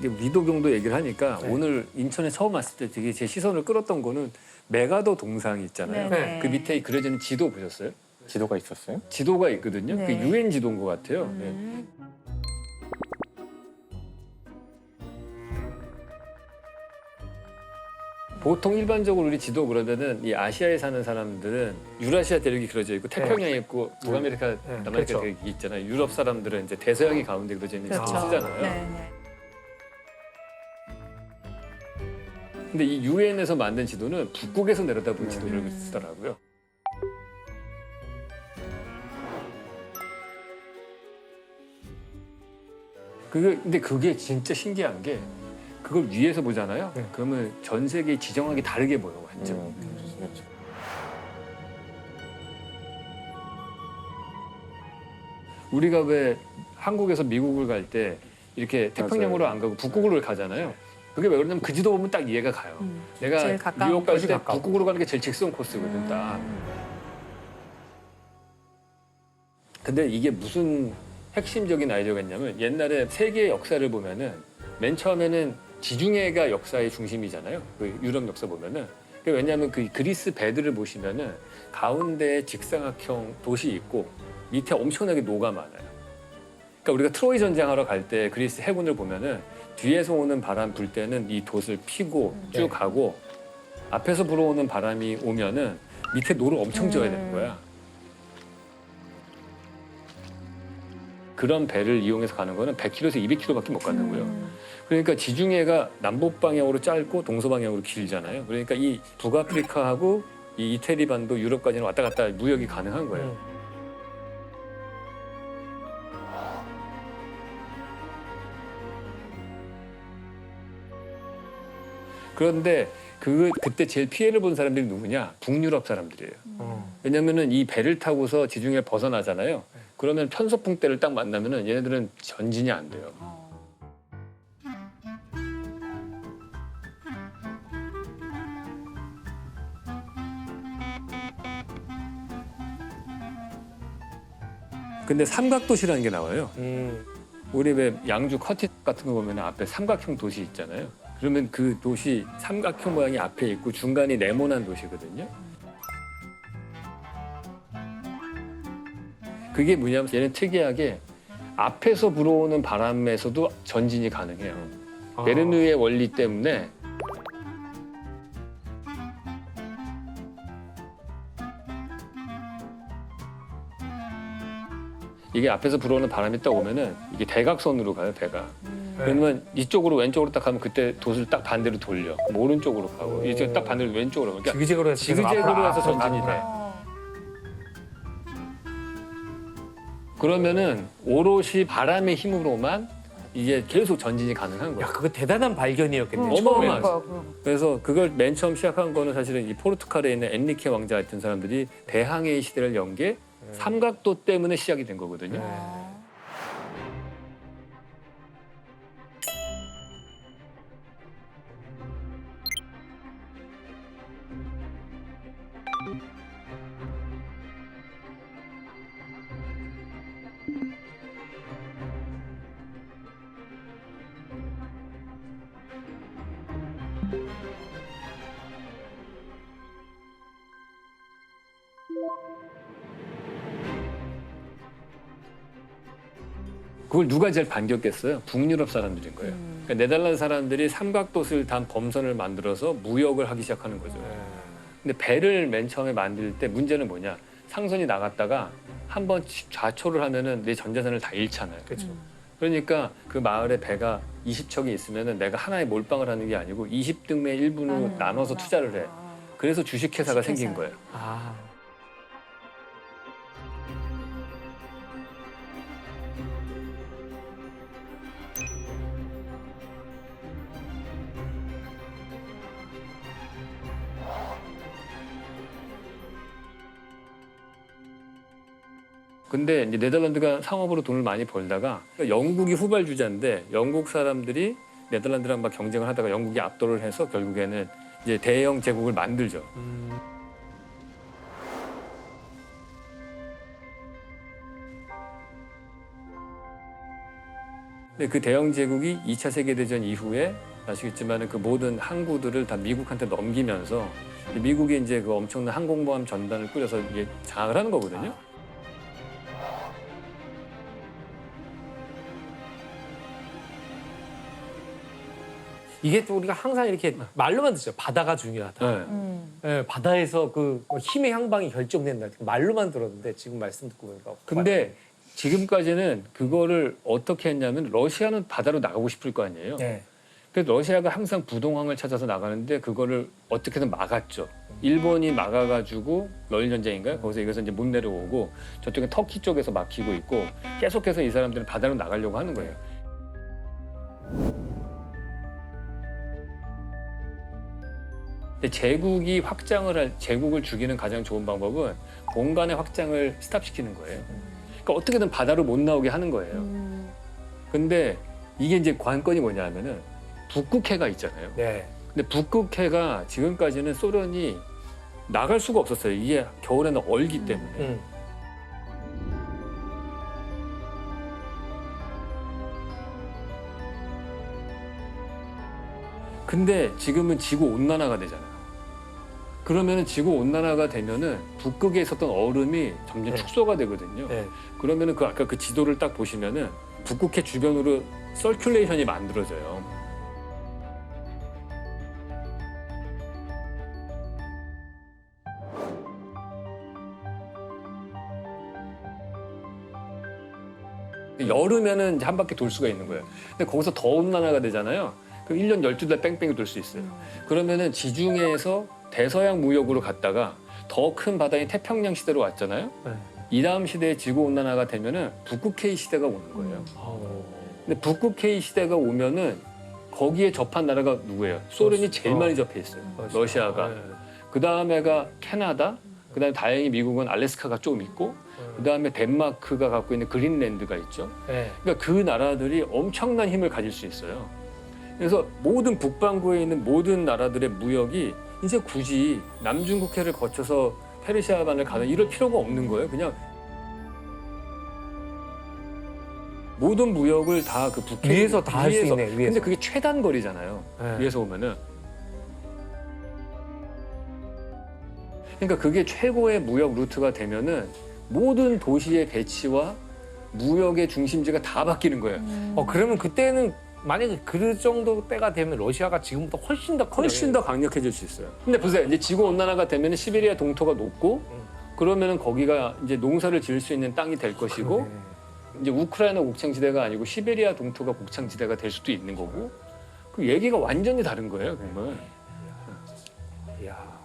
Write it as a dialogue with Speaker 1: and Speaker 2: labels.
Speaker 1: 이게 위도경도 얘기를 하니까
Speaker 2: 네.
Speaker 1: 오늘 인천에 처음 왔을 때 되게 제 시선을 끌었던 거는 메가더 동상 있잖아요.
Speaker 3: 네네.
Speaker 1: 그 밑에 그려져 있는 지도 보셨어요?
Speaker 2: 지도가 있었어요?
Speaker 1: 지도가 있거든요.
Speaker 3: 네.
Speaker 1: 그 유엔 지도인 것 같아요. 네. 보통 일반적으로 우리 지도 그러면은 이 아시아에 사는 사람들은 유라시아 대륙이 그려져 있고 태평양이 있고 북아메리카, 남아메리카
Speaker 2: 그렇죠.
Speaker 1: 대륙이 있잖아요. 유럽 사람들은 이제 대서양이 가운데 그려져 있는
Speaker 3: 그렇죠.
Speaker 1: 지도 쓰잖아요.
Speaker 3: 네네.
Speaker 1: 근데 이 유엔에서 만든 지도는 북극에서 내려다본 지도를 쓰더라고요. 근데 그게 진짜 신기한 게 그걸 위에서 보잖아요.
Speaker 2: 네.
Speaker 1: 그러면 전 세계 지정학이 다르게 보여 완전.
Speaker 2: 그렇죠.
Speaker 1: 우리가 왜 한국에서 미국을 갈 때 이렇게 태평양으로
Speaker 2: 맞아요.
Speaker 1: 안 가고 북극으로 가잖아요. 그게 왜 그러냐면 그 지도 보면 딱 이해가 가요. 내가
Speaker 3: 제일 가까운
Speaker 1: 뉴욕 갈
Speaker 2: 곳이
Speaker 1: 때
Speaker 2: 가까워.
Speaker 1: 북극으로 가는 게 제일 직선 코스거든 딱. 근데 이게 무슨 핵심적인 아이디어가 있냐면 옛날에 세계의 역사를 보면은 맨 처음에는 지중해가 역사의 중심이잖아요. 그 유럽 역사 보면은. 왜냐하면 그 그리스 배들을 보시면은 가운데에 직사각형 도시 있고 밑에 엄청나게 노가 많아요. 그러니까 우리가 트로이 전쟁하러 갈 때 그리스 해군을 보면은 뒤에서 오는 바람 불 때는 이 돛을 피고 쭉
Speaker 2: 네.
Speaker 1: 가고 앞에서 불어오는 바람이 오면은 밑에 노를 엄청 지어야 되는 거야. 그런 배를 이용해서 가는 거는 100km에서 200km밖에 못 가는 거예요. 그러니까 지중해가 남북 방향으로 짧고 동서 방향으로 길잖아요. 그러니까 이 북아프리카하고 이 이태리 반도 유럽까지는 왔다 갔다 무역이 가능한 거예요. 그런데 그때 제일 피해를 본 사람들이 누구냐? 북유럽 사람들이에요. 왜냐면은 이 배를 타고서 지중해를 벗어나잖아요. 그러면 편서풍 때를 딱 만나면은 얘네들은 전진이 안 돼요. 근데 삼각도시라는 게 나와요. 우리 왜 양주 커티 같은 거 보면 앞에 삼각형 도시 있잖아요. 그러면 그 도시 삼각형 모양이 앞에 있고 중간이 네모난 도시거든요. 그게 뭐냐면 얘는 특이하게 앞에서 불어오는 바람에서도 전진이 가능해요. 베르누이의 원리 때문에 이게 앞에서 불어오는 바람이 딱 오면은 이게 대각선으로 가요, 배가. 그러면 이쪽으로 왼쪽으로 딱 가면 그때 돛을 딱 반대로 돌려. 그럼 오른쪽으로 가고 이제 딱 반대로 왼쪽으로 가고. 그러니까
Speaker 2: 지그재그로 해서
Speaker 1: 지그재그로 해서 전진이 돼. 그러면은 오롯이 바람의 힘으로만 이게 계속 전진이 가능한 거예요.
Speaker 2: 야, 그거 대단한 발견이었겠네.
Speaker 1: 어마어마하죠. 그래서 그걸 맨 처음 시작한 거는 사실은 이 포르투갈에 있는 엔리케 왕자 같은 사람들이 대항해 시대를 연 게 삼각도 때문에 시작이 된 거거든요. 그걸 누가 제일 반겼겠어요? 북유럽 사람들인 거예요. 그러니까 네덜란드 사람들이 삼각도를 단 범선을 만들어서 무역을 하기 시작하는 거죠. 근데 배를 맨 처음에 만들 때 문제는 뭐냐? 상선이 나갔다가 한번 좌초를 하면은 내 전 재산을 다 잃잖아요.
Speaker 2: 그렇죠.
Speaker 1: 그러니까 그 마을에 배가 20척이 있으면은 내가 하나의 몰빵을 하는 게 아니고 20등의 1분으로 나눠서 투자를 해. 그래서 주식회사가 생긴 거예요.
Speaker 2: 아.
Speaker 1: 근데 이제 네덜란드가 상업으로 돈을 많이 벌다가 영국이 후발주자인데 영국 사람들이 네덜란드랑 막 경쟁을 하다가 영국이 압도를 해서 결국에는 이제 대영 제국을 만들죠. 근데 그 대영 제국이 2차 세계대전 이후에 아시겠지만 그 모든 항구들을 다 미국한테 넘기면서 미국이 이제 그 엄청난 항공모함 전단을 꾸려서 이게 장악을 하는 거거든요.
Speaker 2: 이게 또 우리가 항상 이렇게 말로만 듣죠. 바다가 중요하다.
Speaker 1: 네.
Speaker 2: 예, 바다에서 그 힘의 향방이 결정된다. 말로만 들었는데 지금 말씀 듣고 보니까.
Speaker 1: 근데 지금까지는 그거를 어떻게 했냐면 러시아는 바다로 나가고 싶을 거 아니에요.
Speaker 2: 네.
Speaker 1: 그래서 러시아가 항상 부동항을 찾아서 나가는데 그거를 어떻게든 막았죠. 일본이 막아가지고 러일 전쟁인가요? 거기서 이것을 이제 못 내려오고 저쪽에 터키 쪽에서 막히고 있고 계속해서 이 사람들은 바다로 나가려고 하는 거예요. 근데 제국을 죽이는 가장 좋은 방법은 공간의 확장을 스탑시키는 거예요. 그러니까 어떻게든 바다로 못 나오게 하는 거예요. 근데 이게 이제 관건이 뭐냐 하면은 북극해가 있잖아요.
Speaker 2: 네.
Speaker 1: 근데 북극해가 지금까지는 소련이 나갈 수가 없었어요. 이게 겨울에는 얼기 때문에. 근데 지금은 지구 온난화가 되잖아요. 그러면은 지구 온난화가 되면은 북극에 있었던 얼음이 점점
Speaker 2: 네.
Speaker 1: 축소가 되거든요.
Speaker 2: 네.
Speaker 1: 그러면은 그 아까 그 지도를 딱 보시면은 북극해 주변으로 서큘레이션이 만들어져요. 여름에는 이제 한 바퀴 돌 수가 있는 거예요. 근데 거기서 더 온난화가 되잖아요. 그럼 1년 12달 뺑뺑이 돌 수 있어요. 그러면은 지중해에서 대서양 무역으로 갔다가 더 큰 바다인 태평양 시대로 왔잖아요.
Speaker 2: 네.
Speaker 1: 이 다음 시대에 지구 온난화가 되면은 북극해이 시대가 오는 거예요. 근데 북극해이 시대가 오면은 거기에 접한 나라가 누구예요? 소련이 제일 많이 접해 있어요. 러시아가.
Speaker 2: 네.
Speaker 1: 그 다음에가 캐나다. 그 다음에 다행히 미국은 알래스카가 좀 있고. 그 다음에 덴마크가 갖고 있는 그린랜드가 있죠.
Speaker 2: 네.
Speaker 1: 그러니까 그 나라들이 엄청난 힘을 가질 수 있어요. 그래서 모든 북반구에 있는 모든 나라들의 무역이 이제 굳이 남중국해를 거쳐서 페르시아반을 가는 이럴 필요가 없는 거예요. 그냥 모든 무역을 다 그 북해
Speaker 2: 위에서 다 할 수 있네. 위에서.
Speaker 1: 근데 그게 최단 거리잖아요.
Speaker 2: 네.
Speaker 1: 위에서 오면은. 그러니까 그게 최고의 무역 루트가 되면은 모든 도시의 배치와 무역의 중심지가 다 바뀌는 거예요.
Speaker 2: 그러면 그때는 만약에 그 정도 때가 되면 러시아가 지금보다 훨씬 더
Speaker 1: 강력해질 수 있어요. 근데 보세요. 이제 지구 온난화가 되면 시베리아 동토가 높고 그러면은 거기가 이제 농사를 지을 수 있는 땅이 될 것이고
Speaker 2: 네.
Speaker 1: 이제 우크라이나 곡창지대가 아니고 시베리아 동토가 곡창지대가 될 수도 있는 거고 그 얘기가 완전히 다른 거예요. 그러면.
Speaker 2: 이야.